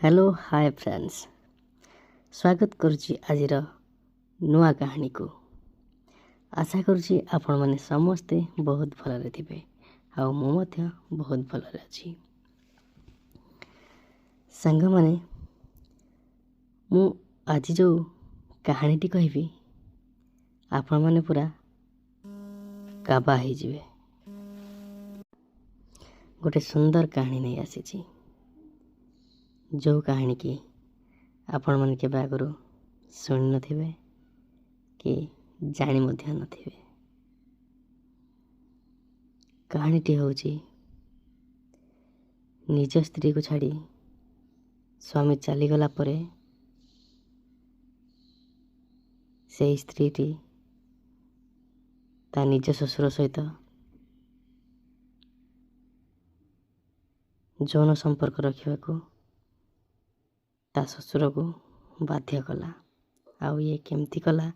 Hello hi friends, स्वागत करुच्ची आजिर नुआ कहानी को। आशा करुच्ची आपण माने समस्ते बहुत भलरे थिबे आ मु मध्य बहुत भलरे अछि। संग माने मु आज जो कहानीटी कहबी आपण माने पूरा काबा हो जिवे। गोटे सुंदर कहानी नहीं आसी जो कहानी की आपण मन के आगु शुणी नथिबे कि जानी मध्य नथिबे। कहानीटी होची निज स्त्री को छाड़ी स्वामी चलीगला परे से स्त्रीटी ता निज ससुर सहित यौन संपर्क रखा ता ससुर को बाध्य कला। आउ ये केमती कला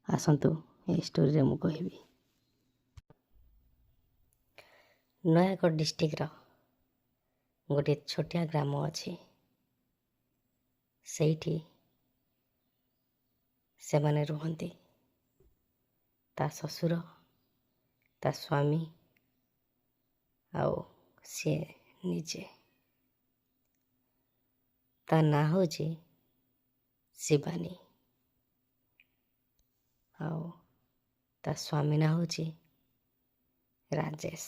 आसतु ए स्टोरी रे मु कहबी। नयागढ़ डिस्ट्रिक्ट गोटे छोटिया ग्राम अच्छी सेठी से माने रुहंती ता ससुर ता स्वामी आउ सी निजे। ता ना होची शिवानी आउ ता स्वामी ना होची राजेश।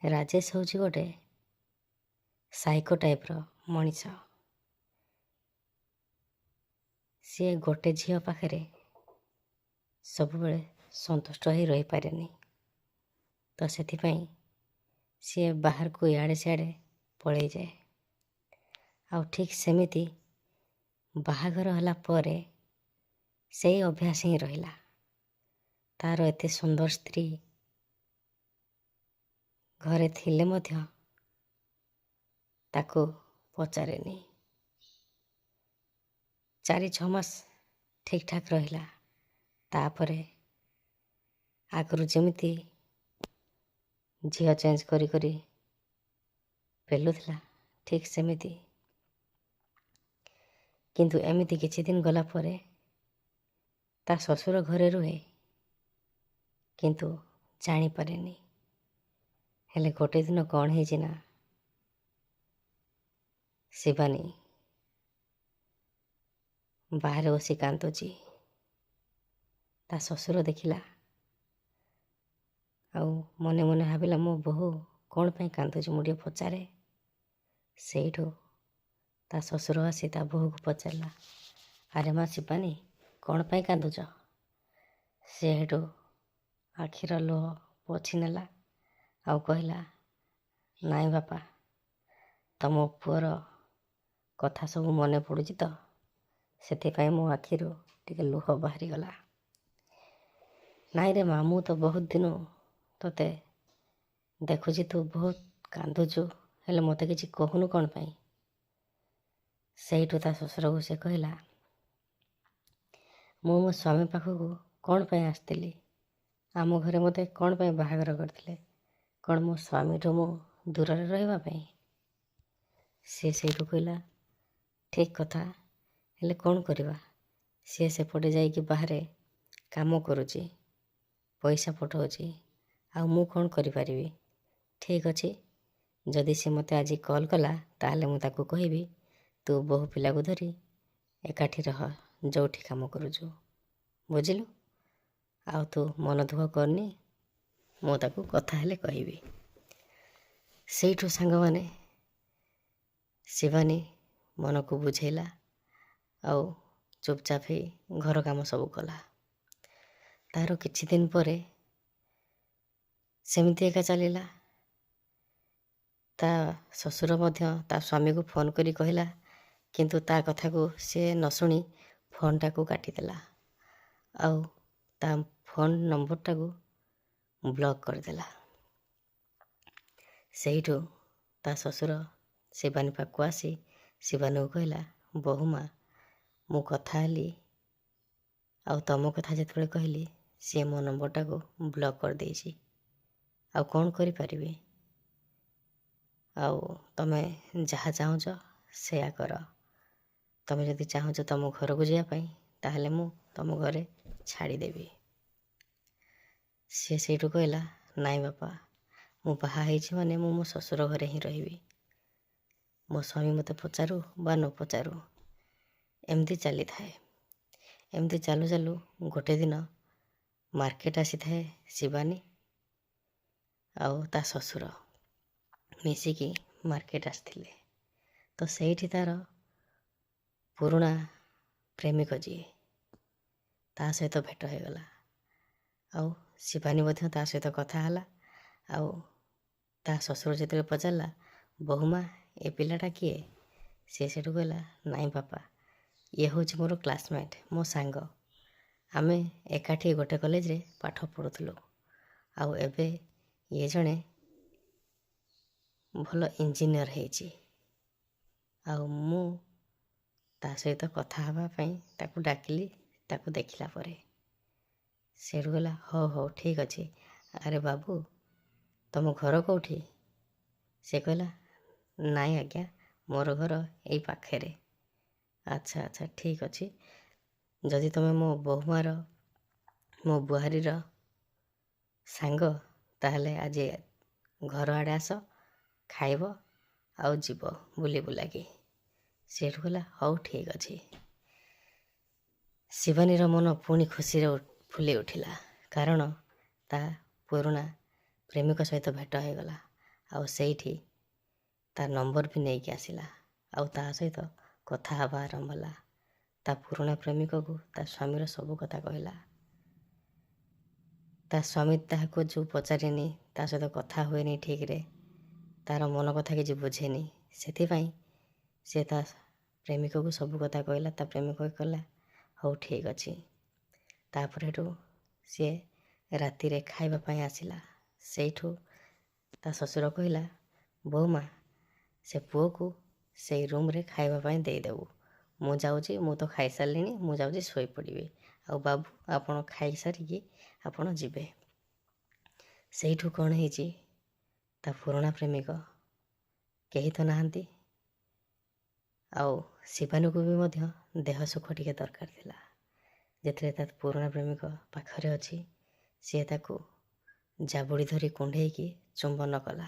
राजेश होची गोटे साइको टाइप रो मनीष। सी गोटे झील पाखे सब बेले संतुष्ट हो रही पारेनी, तो सेथिपाई सी बाहर को इआड़े सियाड़े पड़े जाए। आउ ठीक सेमिति बाहाघर होला परे से अभ्यास ही रहिला। तार एते सुंदर स्त्री घरे थिले मध्य ताको पचारेनी। 4-6 मास ठीक ठाक रहिला। तापरे आगरू जेमिति झील चेंज करी करी पेलुथिला ठीक सेमिति, किंतु एमिति किछि दिन गला परे ता ससुर घरे रुहे किंतु जानी पारेनी। हेले गोटे दिन कौन है ना शिवानी बाहर बसी कांदुची। ता ससुर देखिला आउ मने मने भाविला मो बहु कौन पे कांदुची मु टिके पचारे। सेठू ता ससुर आसी ता बोहू को पचारला, अरे माँ शिवानी कौन पे कांदुच? से हेठू आखिर लुह पोछि नेला आउ कहला, नाई बापा तमो पुअर कथा सब मने पड़ुची तो सेथिपाई मो आखिरू टिके लुह बाहरी गला। नाई रे माँ मु तो बहुत दिनू तोते देखुची तू बहुत कांदुचु, हेले मते किछि कहूनु कौन पाई? सेठू ता ससुर को से कहला, मु मो स्वामी पाखକୁ कौन पाई आसतिली? आम घरे मते कौन पाई बाहाघर करथिले? कौन मो स्वामीठू मु दूर रहिबा पाई? सी सेठू कहला, ठीक कथा, हेले कौन करिबा? सी सेपटे जाइकी बाहरे काम करुची, पैसा पठाउची, आ मु कौन करि परिबी? ठीक अछि, जदि से मते आज कॉल कला ताहले मु ताको कहिबी तू बहु पिला को धरी एकाठी रह जोठी काम करुछु, बुझिलु? आउ तू मन दुख करनी, मु ताको कथा हेले कहिबी। सेठू सांग माने शिवानी मन को बुझेला आउ चुपचाप ही घर काम सब कला। तार किछि दिन परे सेमिति एका चलिला। ता ससुर मध्य ता स्वामी को फोन करी कहला, किंतु ता कथा को से न सुनी फोन टाको काटिदेला आउ ता फोन नंबर टाको ब्लॉक करदेला। सेठू ता ससुर शिवानी पाखକୁ आसी शिवानी को कहला, बहु माँ मु कथा हेली आउ तम कथा जेतबेले कहली सी मो नंबर टाको ब्लॉक कर देइछि, आउ कौन करि परिबे? ଆଉ ତମେ ଯାହା ଚାହୁଁଛ ସେୟା କର। ତମେ ଯଦି ଚାହୁଁଛ ତମ ଘରକୁ ଯିବା ପାଇଁ ତାହେଲେ ମୁଁ ତମ ଘରେ ଛାଡ଼ିଦେବି। ସିଏ ସେଇଠୁ କହିଲା, ନାଇଁ ବାପା, ମୁଁ ବାହା ହେଇଛି ମାନେ ମୁଁ ମୋ ଶ୍ୱଶୁର ଘରେ ହିଁ ରହିବି। ମୋ ସ୍ୱାମୀ ମୋତେ ପଚାରୁ ବା ନ ପଚାରୁ, ଏମିତି ଚାଲିଥାଏ। ଏମିତି ଚାଲୁ ଚାଲୁ ଗୋଟେ ଦିନ ମାର୍କେଟ ଆସିଥାଏ ଶିବାନୀ ଆଉ ତା ଶ୍ୱଶୁର ମିଶିକି ମାର୍କେଟ ଆସିଥିଲେ। ତ ସେଇଠି ତାର ପୁରୁଣା ପ୍ରେମିକ ଯିଏ, ତା ସହିତ ଭେଟ ହୋଇଗଲା। ଆଉ ଶିବାନୀ ମଧ୍ୟ ତା ସହିତ କଥା ହେଲା। ଆଉ ତା ଶ୍ୱଶୁର ଯେତେବେଳେ ପଚାରିଲା, ବୋହୂମା ଏ ପିଲାଟା କିଏ? ସିଏ ସେଠୁ କହିଲା, ନାଇଁ ବାପା, ଇଏ ହେଉଛି ମୋର କ୍ଲାସମେଟ୍, ମୋ ସାଙ୍ଗ। ଆମେ ଏକାଠି ଗୋଟେ କଲେଜରେ ପାଠ ପଢ଼ୁଥିଲୁ। ଆଉ ଏବେ ଇଏ ଜଣେ ଭଲ ଇଞ୍ଜିନିୟର ହେଇଛି। ଆଉ ମୁଁ ତା ସହିତ କଥା ହେବା ପାଇଁ ତାକୁ ଡାକିଲି ତାକୁ ଦେଖିଲା ପରେ। ସେଠୁ କହିଲା, ହଉ ହଉ ଠିକ୍ ଅଛି। ଆରେ ବାବୁ, ତମ ଘର କେଉଁଠି? ସେ କହିଲା, ନାଇଁ ଆଜ୍ଞା, ମୋର ଘର ଏଇ ପାଖରେ। ଆଚ୍ଛା ଆଚ୍ଛା, ଠିକ୍ ଅଛି। ଯଦି ତମେ ମୋ ବୋହୂମାର, ମୋ ବୁହାରୀର ସାଙ୍ଗ, ତାହେଲେ ଆଜି ଘର ଆଡ଼େ ଆସ, ଖାଇବ ଆଉ ଯିବ ବୁଲି ବୁଲାକି। ସେଠୁ କହିଲା, ହଉ ଠିକ୍ ଅଛି। ଶିବାନୀର ମନ ପୁଣି ଖୁସିରେ ଫୁଲି ଉଠିଲା, କାରଣ ତା ପୁରୁଣା ପ୍ରେମିକ ସହିତ ଭେଟ ହୋଇଗଲା। ଆଉ ସେଇଠି ତା ନମ୍ବର ବି ନେଇକି ଆସିଲା। ଆଉ ତା ସହିତ କଥା ହେବା ଆରମ୍ଭ ହେଲା। ତା ପୁରୁଣା ପ୍ରେମିକକୁ ତା ସ୍ୱାମୀର ସବୁ କଥା କହିଲା। ତା ସ୍ୱାମୀ ତାହାକୁ ଯେଉଁ ପଚାରେନି, ତା ସହିତ କଥା ହୁଏନି ଠିକ୍ରେ, ତାର ମନ କଥା କିଛି ବୁଝେନି। ସେଥିପାଇଁ ସେ ତା ପ୍ରେମିକକୁ ସବୁ କଥା କହିଲା। ତା ପ୍ରେମିକ କହିଲା, ହଉ ଠିକ୍ ଅଛି। ତାପରେ ହେଠୁ ସିଏ ରାତିରେ ଖାଇବା ପାଇଁ ଆସିଲା। ସେଇଠୁ ତା ଶ୍ୱଶୁର କହିଲା, ବୋହୂମା, ସେ ପୁଅକୁ ସେଇ ରୁମ୍ରେ ଖାଇବା ପାଇଁ ଦେଇଦେବୁ। ମୁଁ ଯାଉଛି, ମୁଁ ତ ଖାଇସାରିଲିଣି, ମୁଁ ଯାଉଛି ଶୋଇପଡ଼ିବି। ଆଉ ବାବୁ, ଆପଣ ଖାଇସାରିକି ଆପଣ ଯିବେ। ସେଇଠୁ କ'ଣ ହେଇଛି, ତା ପୁରୁଣା ପ୍ରେମିକ କେହି ତ ନାହାନ୍ତି। ଆଉ ଶିବାନୀକୁ ବି ମଧ୍ୟ ଦେହ ସୁଖ ଟିକେ ଦରକାର ଥିଲା। ଯେତେବେଳେ ତା ପୁରୁଣା ପ୍ରେମିକ ପାଖରେ ଅଛି, ସିଏ ତାକୁ ଜାବୁଡ଼ି ଧରି କୁଣ୍ଢେଇକି ଚୁମ୍ବନ କଲା।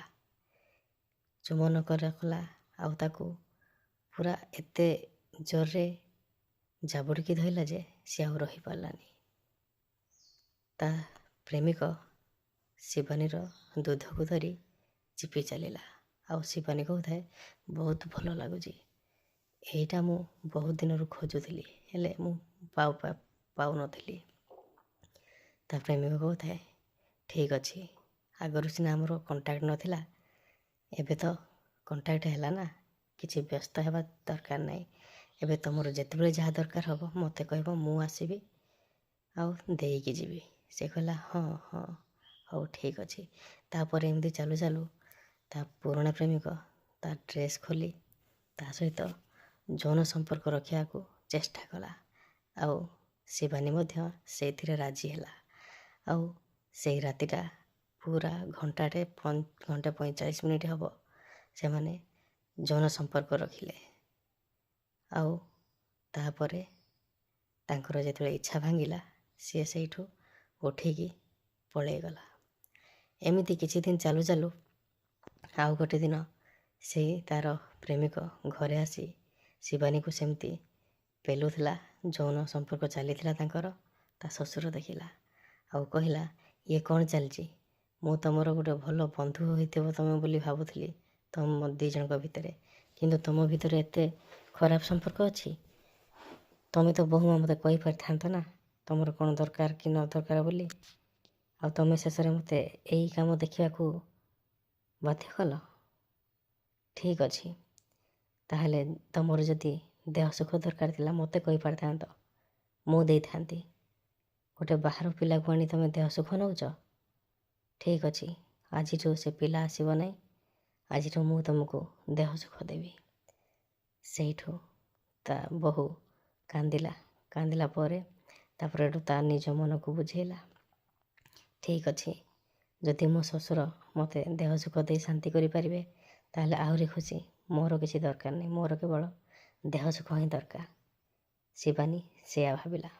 ଚୁମ୍ବନ କଲା ଆଉ ତାକୁ ପୁରା ଏତେ ଜୋରରେ ଜାବୁଡ଼ିକି ଧରିଲା ଯେ ସିଏ ଆଉ ରହିପାରିଲାନି। ତା ପ୍ରେମିକ ଶିବାନୀର ଦୁଧକୁ ଧରି ଚିପି ଚାଲିଲା। ଆଉ ଶିବାନୀ କହୁଥାଏ, ବହୁତ ଭଲ ଲାଗୁଛି। ଏଇଟା ମୁଁ ବହୁତ ଦିନରୁ ଖୋଜୁଥିଲି, ହେଲେ ମୁଁ ପାଉନଥିଲି। ତା ପ୍ରେମିକ କହୁଥାଏ, ଠିକ୍ ଅଛି, ଆଗରୁ ସିନା ଆମର କଣ୍ଟାକ୍ଟ ନଥିଲା, ଏବେ ତ କଣ୍ଟାକ୍ଟ ହେଲା ନା, କିଛି ବ୍ୟସ୍ତ ହେବା ଦରକାର ନାହିଁ। ଏବେ ତୁମର ଯେତେବେଳେ ଯାହା ଦରକାର ହେବ ମୋତେ କହିବ, ମୁଁ ଆସିବି ଆଉ ଦେଇକି ଯିବି। ସେ କହିଲା, ହଁ ହଁ, ହଉ ଠିକ୍ ଅଛି। ତାପରେ ଏମିତି ଚାଲୁ ଚାଲୁ ତା ପୁରୁଣା ପ୍ରେମିକ ତା ଡ୍ରେସ୍ ଖୋଲି ତା ସହିତ ଯୌନ ସମ୍ପର୍କ ରଖିବାକୁ ଚେଷ୍ଟା କଲା। ଆଉ ଶିବାନୀ ମଧ୍ୟ ସେଇଥିରେ ରାଜି ହେଲା। ଆଉ ସେଇ ରାତିଟା ପୁରା ଘଣ୍ଟେ 45 ମିନିଟ୍ ହେବ ସେମାନେ ଯୌନ ସମ୍ପର୍କ ରଖିଲେ। ଆଉ ତାପରେ ତାଙ୍କର ଯେତେବେଳେ ଇଚ୍ଛା ଭାଙ୍ଗିଲା, ସିଏ ସେଇଠୁ ଉଠିକି ପଳେଇଗଲା। ଏମିତି କିଛି ଦିନ ଚାଲୁ ଚାଲୁ ଆଉ ଗୋଟେ ଦିନ ସେଇ ତାର ପ୍ରେମିକ ଘରେ ଆସି ଶିବାନୀକୁ ସେମିତି ପେଲୁଥିଲା। ଯୌନ ସମ୍ପର୍କ ଚାଲିଥିଲା ତାଙ୍କର। ତା ଶ୍ୱଶୁର ଦେଖିଲା ଆଉ କହିଲା, ଇଏ କ'ଣ ଚାଲିଛି? ମୁଁ ତୁମର ଗୋଟେ ଭଲ ବନ୍ଧୁ ହୋଇଥିବ ତୁମେ ବୋଲି ଭାବୁଥିଲି ତୁମ ଦୁଇ ଜଣଙ୍କ ଭିତରେ, କିନ୍ତୁ ତୁମ ଭିତରେ ଏତେ ଖରାପ ସମ୍ପର୍କ ଅଛି। ତୁମେ ତ ବୋହୂମା ମୋତେ କହିପାରିଥାନ୍ତ ନା ତୁମର କ'ଣ ଦରକାର କି ନ ଦରକାର ବୋଲି। ଆଉ ତୁମେ ଶେଷରେ ମୋତେ ଏଇ କାମ ଦେଖିବାକୁ ବାଧ୍ୟ କଲ। ଠିକ୍ ଅଛି, ତାହେଲେ ତୁମର ଯଦି ଦେହ ସୁଖ ଦରକାର ଥିଲା ମୋତେ କହିପାରିଥାନ୍ତ, ମୁଁ ଦେଇଥାନ୍ତି। ଗୋଟେ ବାହାର ପିଲାକୁ ଆଣି ତୁମେ ଦେହ ସୁଖ ନେଉଛ। ଠିକ୍ ଅଛି, ଆଜିଠୁ ସେ ପିଲା ଆସିବ ନାହିଁ। ଆଜିଠୁ ମୁଁ ତୁମକୁ ଦେହ ସୁଖ ଦେବି। ସେଇଠୁ ତା ବୋହୂ କାନ୍ଦିଲା ପରେ ତାପରେ ଏଠୁ ତା ନିଜ ମନକୁ ବୁଝେଇଲା, ଠିକ୍ ଅଛି, ଯଦି ମୋ ଶ୍ୱଶୁର ମୋତେ ଦେହ ସୁଖ ଦେଇ ଶାନ୍ତି କରିପାରିବେ ତାହେଲେ ଆହୁରି ଖୁସି। ମୋର କିଛି ଦରକାର ନାହିଁ, ମୋର କେବଳ ଦେହ ସୁଖ ହିଁ ଦରକାର। ଶିବାନୀ ସେୟା ଭାବିଲା।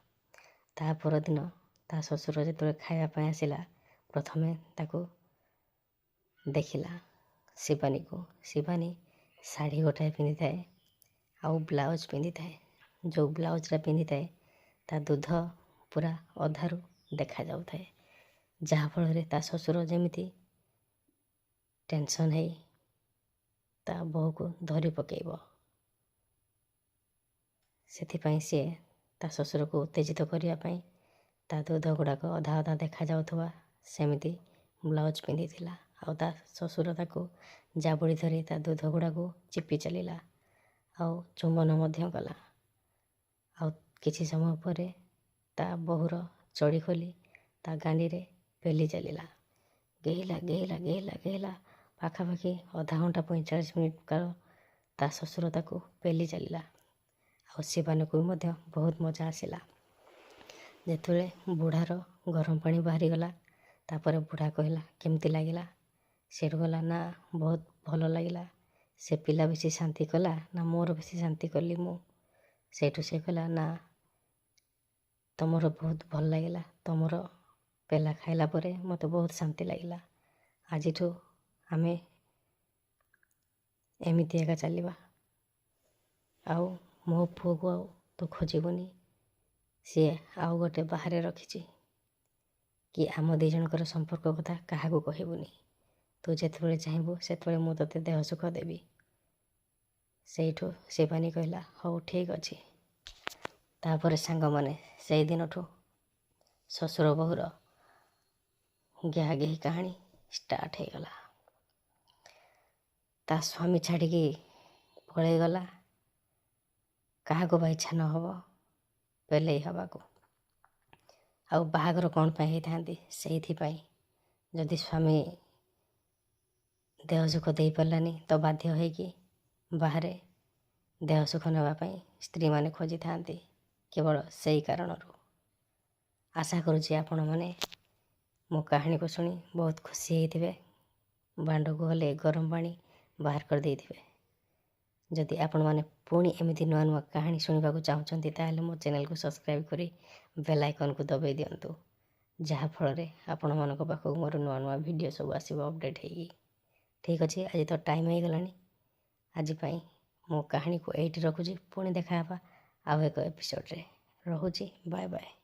ତା ପରଦିନ ତା ଶ୍ୱଶୁର ଯେତେବେଳେ ଖାଇବା ପାଇଁ ଆସିଲା, ପ୍ରଥମେ ତାକୁ ଦେଖିଲା ଶିବାନୀକୁ। ଶିବାନୀ ଶାଢ଼ୀ ଗୋଟାଏ ପିନ୍ଧିଥାଏ ଆଉ ବ୍ଲାଉଜ୍ ପିନ୍ଧିଥାଏ। ଯେଉଁ ବ୍ଲାଉଜ୍ଟା ପିନ୍ଧିଥାଏ ତା ଦୁଧ ପୁରା ଅଧାରୁ ଦେଖାଯାଉଥାଏ, ଯାହାଫଳରେ ତା ଶ୍ୱଶୁର ଯେମିତି ଟେନସନ୍ ହେଇ ତା ବୋହୂକୁ ଧରି ପକାଇବ, ସେଥିପାଇଁ ସିଏ ତା ଶ୍ୱଶୁରକୁ ଉତ୍ତେଜିତ କରିବା ପାଇଁ ତା ଦୁଧ ଗୁଡ଼ାକ ଅଧା ଅଧା ଦେଖାଯାଉଥିବା ସେମିତି ବ୍ଲାଉଜ୍ ପିନ୍ଧିଥିଲା। ଆଉ ତା ଶ୍ୱଶୁର ତାକୁ ଜାବୁଡ଼ି ଧରି ତା ଦୁଧ ଗୁଡ଼ାକୁ ଚିପି ଚାଲିଲା ଆଉ ଚୁମ୍ବନ ମଧ୍ୟ କଲା। ଆଉ କିଛି ସମୟ ପରେ ତା ବୋହୂର ଚଡ଼ି ଖୋଲି ତା ଗାଣ୍ଡିରେ ପେଲି ଚାଲିଲା। ଗେହିଲା ଗେହିଲା ଗେହିଲା ଗେହିଲା ପାଖାପାଖି ଅଧା ଘଣ୍ଟା 45 ମିନିଟ୍ କାଳ ତା ଶ୍ୱଶୁର ତାକୁ ପେଲି ଚାଲିଲା। ଆଉ ଶିବାନୀକୁ ମଧ୍ୟ ବହୁତ ମଜା ଆସିଲା। ଯେତେବେଳେ ବୁଢ଼ାର ଗରମ ପାଣି ବାହାରିଗଲା, ତାପରେ ବୁଢ଼ା କହିଲା କେମିତି ଲାଗିଲା? ସେଠୁ ଗଲା ନା ବହୁତ ଭଲ ଲାଗିଲା। ସେ ପିଲା ବେଶୀ ଶାନ୍ତି କଲା ନା ମୋର ବେଶୀ ଶାନ୍ତି କଲି ମୁଁ? ସେଇଠୁ ସେ କହିଲା ନା ତମର ବହୁତ ଭଲ ଲାଗିଲା, ତମର ପେଲା ଖାଇଲା ପରେ ମୋତେ ବହୁତ ଶାନ୍ତି ଲାଗିଲା। ଆଜିଠୁ ଆମେ ଏମିତି ଏକା ଚାଲିବା। ଆଉ ମୋ ପୁଅକୁ ଆଉ ତୁ ଖୋଜିବୁନି, ସିଏ ଆଉ ଗୋଟେ ବାହାରେ ରଖିଛି। କି ଆମ ଦୁଇ ଜଣଙ୍କର ସମ୍ପର୍କ କଥା କାହାକୁ କହିବୁନି। ତୁ ଯେତେବେଳେ ଚାହିଁବୁ ସେତେବେଳେ ମୁଁ ତୋତେ ଦେହ ସୁଖ ଦେବି। ସେଇଠୁ ଶିବାନୀ କହିଲା ହଉ ଠିକ୍ ଅଛି। ତାପରେ ସାଙ୍ଗମାନେ ସେଇ ଦିନଠୁ ଶ୍ୱଶୁର ବୋହୂର ଘେହା ଘେହି କାହାଣୀ ଷ୍ଟାର୍ଟ ହେଇଗଲା। ତା ସ୍ୱାମୀ ଛାଡ଼ିକି ପଳେଇଗଲା। କାହାକୁ ବା ଇଚ୍ଛା ନ ହେବ ପେଲେଇ ହେବାକୁ? ଆଉ ବାହାଘର କ'ଣ ପାଇଁ ହେଇଥାନ୍ତି? ସେଇଥିପାଇଁ। ଯଦି ସ୍ୱାମୀ ଦେହ ସୁଖ ଦେଇପାରିଲାନି ତ ବାଧ୍ୟ ହୋଇକି ବାହାରେ ଦେହ ସୁଖ ନେବା ପାଇଁ ସ୍ତ୍ରୀମାନେ ଖୋଜିଥାନ୍ତି, କେବଳ ସେଇ କାରଣରୁ। ଆଶା କରୁଛି ଆପଣମାନେ ମୋ କାହାଣୀକୁ ଶୁଣି ବହୁତ ଖୁସି ହେଇଥିବେ। ବାଣ୍ଡକୁ ହେଲେ ଗରମ ପାଣି ବାହାର କରିଦେଇଥିବେ। ଯଦି ଆପଣମାନେ ପୁଣି ଏମିତି ନୂଆ ନୂଆ କାହାଣୀ ଶୁଣିବାକୁ ଚାହୁଁଛନ୍ତି ତାହେଲେ ମୋ ଚ୍ୟାନେଲକୁ ସବସ୍କ୍ରାଇବ୍ କରି ବେଲ୍ ଆଇକନ୍କୁ ଦବାଇ ଦିଅନ୍ତୁ, ଯାହାଫଳରେ ଆପଣମାନଙ୍କ ପାଖକୁ ମୋର ନୂଆ ନୂଆ ଭିଡ଼ିଓ ସବୁ ଆସିବ ଅପଡ଼େଟ୍ ହେଇକି। ଠିକ୍ ଅଛି, ଆଜି ତ ଟାଇମ୍ ହେଇଗଲାଣି। ଆଜି ପାଇଁ ମୋ କାହାଣୀକୁ ଏଇଠି ରଖୁଛି। ପୁଣି ଦେଖା ହେବା ଆଉ ଏକ ଏପିସୋଡ଼ରେ। ରହୁଛି, ବାଏ ବାଏ।